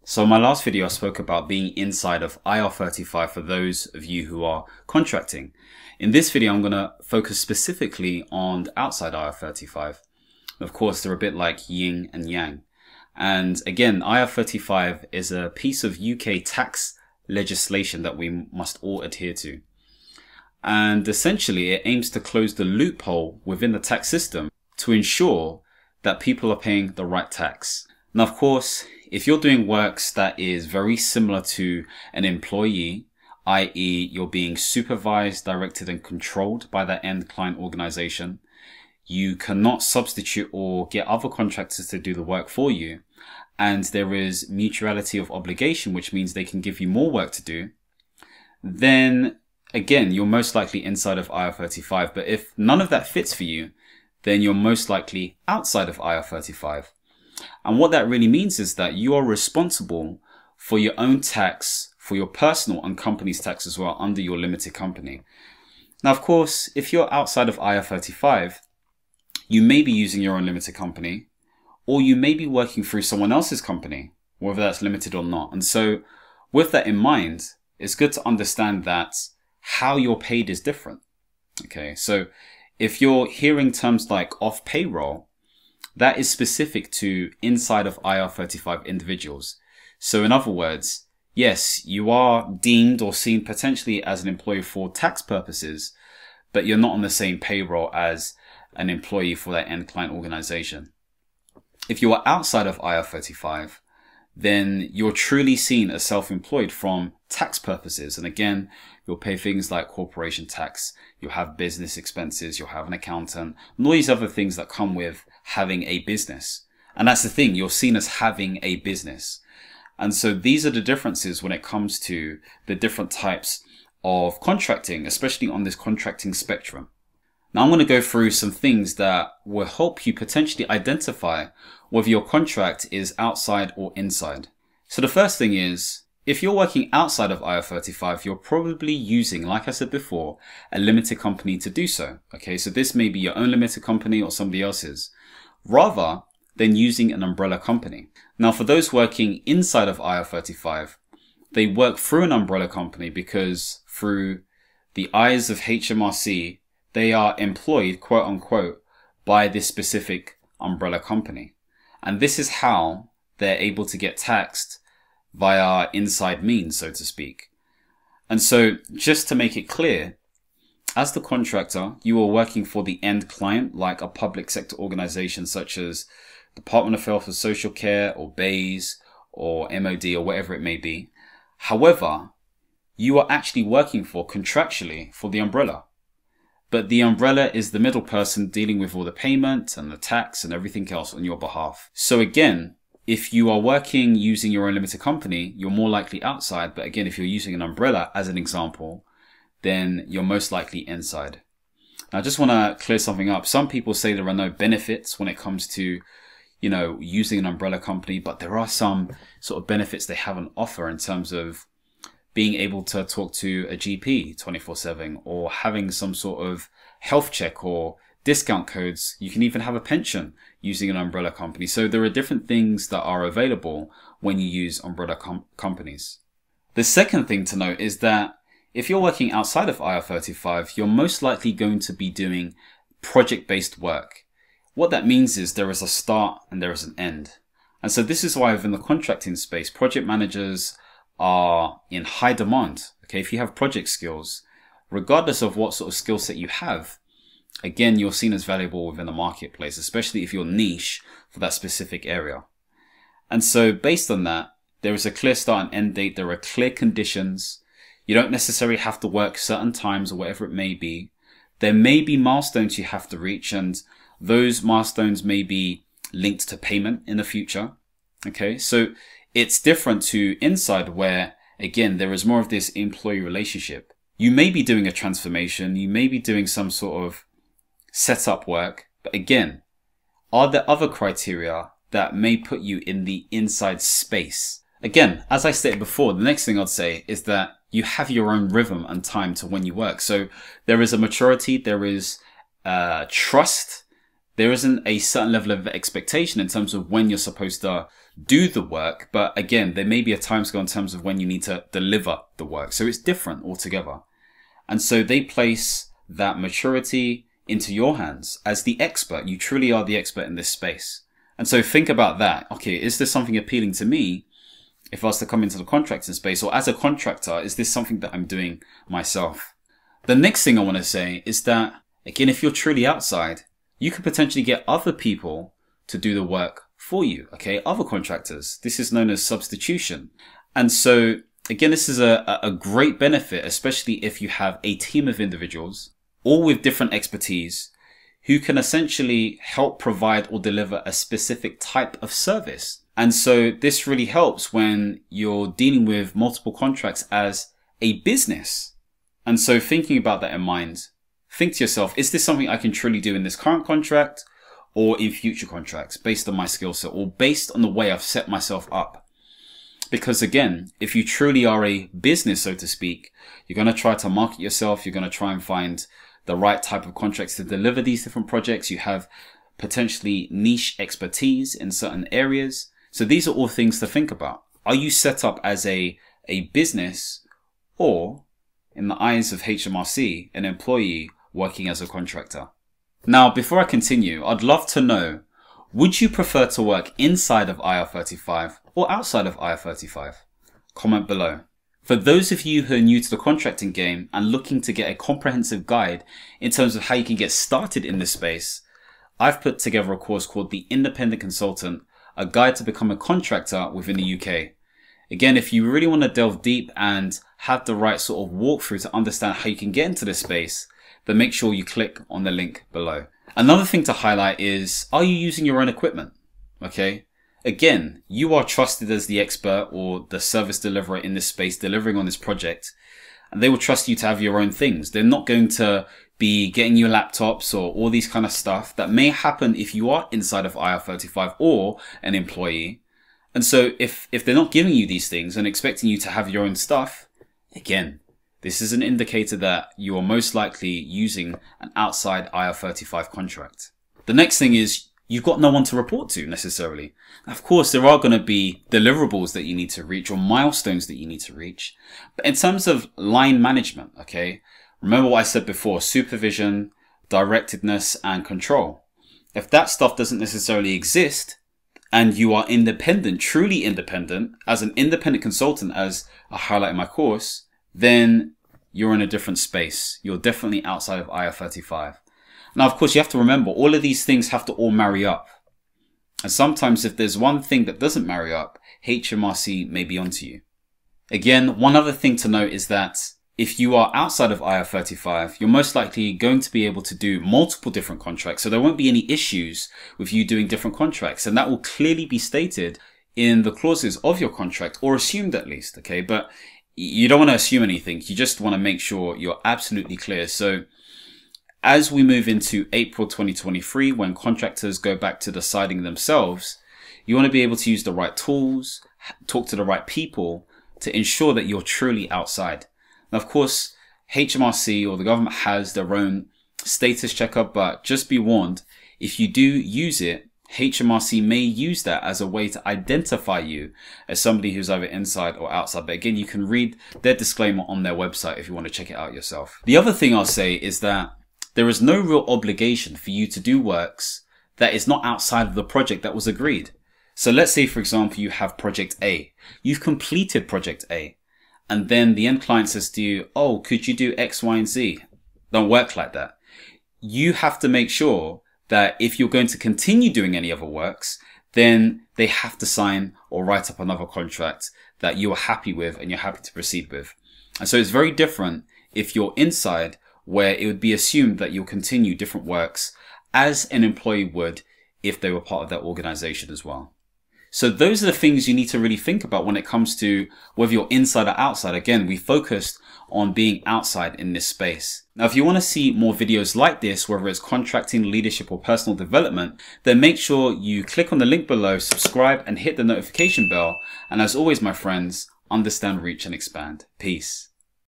So in my last video, I spoke about being inside of IR35 for those of you who are contracting. In this video, I'm going to focus specifically on outside IR35. Of course, they're a bit like yin and yang. And again, IR35 is a piece of UK tax legislation that we must all adhere to. And essentially, it aims to close the loophole within the tax system to ensure that people are paying the right tax. Now, of course, if you're doing works that is very similar to an employee, i.e. you're being supervised, directed and controlled by that end client organization, you cannot substitute or get other contractors to do the work for you. And there is mutuality of obligation, which means they can give you more work to do. Then again, you're most likely inside of IR35. But if none of that fits for you, then you're most likely outside of IR35. And what that really means is that you are responsible for your own tax, for your personal and company's tax as well under your limited company. Now, of course, if you're outside of IR35, you may be using your own limited company, or you may be working through someone else's company, whether that's limited or not. And so with that in mind, it's good to understand that how you're paid is different. Okay, so if you're hearing terms like off payroll, that is specific to inside of IR35 individuals. So in other words, yes, you are deemed or seen potentially as an employee for tax purposes, but you're not on the same payroll as an employee for that end client organization. If you are outside of IR35, then you're truly seen as self-employed from tax purposes. And again, you'll pay things like corporation tax, you'll have business expenses, you'll have an accountant, and all these other things that come with having a business. And that's the thing, you're seen as having a business. And so these are the differences when it comes to the different types of contracting, especially on this contracting spectrum. Now I'm going to go through some things that will help you potentially identify whether your contract is outside or inside. So the first thing is, if you're working outside of IR35, you're probably using, like I said before, a limited company to do so. Okay, so this may be your own limited company or somebody else's, rather than using an umbrella company. Now, for those working inside of IR35, they work through an umbrella company because through the eyes of HMRC, they are employed, quote unquote, by this specific umbrella company. And this is how they're able to get taxed via inside means, so to speak. And so just to make it clear, as the contractor, you are working for the end client, like a public sector organization such as Department of Health and Social Care or BAYS or MOD or whatever it may be. However, you are actually working for contractually for the umbrella. But the umbrella is the middle person dealing with all the payment and the tax and everything else on your behalf. So again, if you are working using your own limited company, you're more likely outside. But again, if you're using an umbrella as an example, then you're most likely inside. Now, I just want to clear something up. Some people say there are no benefits when it comes to, using an umbrella company, but there are some sort of benefits they have on offer in terms of being able to talk to a GP 24/7 or having some sort of health check or discount codes. You can even have a pension using an umbrella company. So there are different things that are available when you use umbrella companies. The second thing to note is that if you're working outside of IR35, you're most likely going to be doing project-based work. What that means is there is a start and there is an end. And so this is why within the contracting space, project managers are in high demand. Okay, if you have project skills, regardless of what sort of skill set you have, again, you're seen as valuable within the marketplace, especially if you're niche for that specific area. And so based on that, there is a clear start and end date. There are clear conditions. You don't necessarily have to work certain times or whatever it may be. There may be milestones you have to reach, and those milestones may be linked to payment in the future. Okay, so it's different to inside where, again, there is more of this employee relationship. You may be doing a transformation, you may be doing some sort of setup work, but again, are there other criteria that may put you in the inside space? Again, as I stated before, the next thing I'd say is that you have your own rhythm and time to when you work. So there is a maturity, there is trust, there isn't a certain level of expectation in terms of when you're supposed to do the work, but again, there may be a timescale in terms of when you need to deliver the work. So it's different altogether. And so they place that maturity into your hands as the expert. You truly are the expert in this space. And so think about that. Okay, is this something appealing to me if I was to come into the contracting space, or as a contractor, is this something that I'm doing myself? The next thing I want to say is that, again, if you're truly outside, you could potentially get other people to do the work for you, okay? Other contractors. This is known as substitution. And so, again, this is a great benefit, especially if you have a team of individuals, all with different expertise, who can essentially help provide or deliver a specific type of service. And so this really helps when you're dealing with multiple contracts as a business. And so thinking about that in mind, think to yourself, is this something I can truly do in this current contract or in future contracts based on my skill set or based on the way I've set myself up? Because again, if you truly are a business, so to speak, you're going to try to market yourself. You're going to try and find the right type of contracts to deliver these different projects. You have potentially niche expertise in certain areas. So these are all things to think about. Are you set up as a business, or in the eyes of HMRC, an employee working as a contractor? Now, before I continue, I'd love to know, would you prefer to work inside of IR35 or outside of IR35? Comment below. For those of you who are new to the contracting game and looking to get a comprehensive guide in terms of how you can get started in this space, I've put together a course called The Independent Consultant, a guide to become a contractor within the UK. Again, if you really want to delve deep and have the right sort of walkthrough to understand how you can get into this space, then make sure you click on the link below. Another thing to highlight is, are you using your own equipment? Okay. Again, you are trusted as the expert or the service deliverer in this space delivering on this project, and they will trust you to have your own things. They're not going to be getting you laptops or all these kind of stuff that may happen if you are inside of IR35 or an employee. And so if they're not giving you these things and expecting you to have your own stuff, again, this is an indicator that you are most likely using an outside IR35 contract. The next thing is, you've got no one to report to necessarily. Of course, there are going to be deliverables that you need to reach or milestones that you need to reach. But in terms of line management, okay, remember what I said before, supervision, directedness, and control. If that stuff doesn't necessarily exist and you are independent, truly independent, as an independent consultant, as I highlight in my course, then you're in a different space. You're definitely outside of IR35. Now, of course, you have to remember, all of these things have to all marry up. And sometimes if there's one thing that doesn't marry up, HMRC may be onto you. Again, one other thing to note is that if you are outside of IR35, you're most likely going to be able to do multiple different contracts. So there won't be any issues with you doing different contracts. And that will clearly be stated in the clauses of your contract, or assumed at least. Okay. But you don't want to assume anything. You just want to make sure you're absolutely clear. So as we move into April 2023, when contractors go back to deciding themselves, you want to be able to use the right tools, talk to the right people to ensure that you're truly outside. Now, of course, HMRC or the government has their own status checker, but just be warned, if you do use it, HMRC may use that as a way to identify you as somebody who's either inside or outside. But again, you can read their disclaimer on their website if you want to check it out yourself. The other thing I'll say is that there is no real obligation for you to do works that is not outside of the project that was agreed. So let's say, for example, you have project A. You've completed project A. And then the end client says to you, oh, could you do X, Y, and Z? Don't work like that. You have to make sure that if you're going to continue doing any other works, then they have to sign or write up another contract that you are happy with and you're happy to proceed with. And so it's very different if you're inside, where it would be assumed that you'll continue different works as an employee would if they were part of that organization as well. So those are the things you need to really think about when it comes to whether you're inside or outside. Again, we focused on being outside in this space. Now, if you want to see more videos like this, whether it's contracting, leadership, or personal development, then make sure you click on the link below, subscribe, and hit the notification bell. And as always, my friends, understand, reach, and expand. Peace.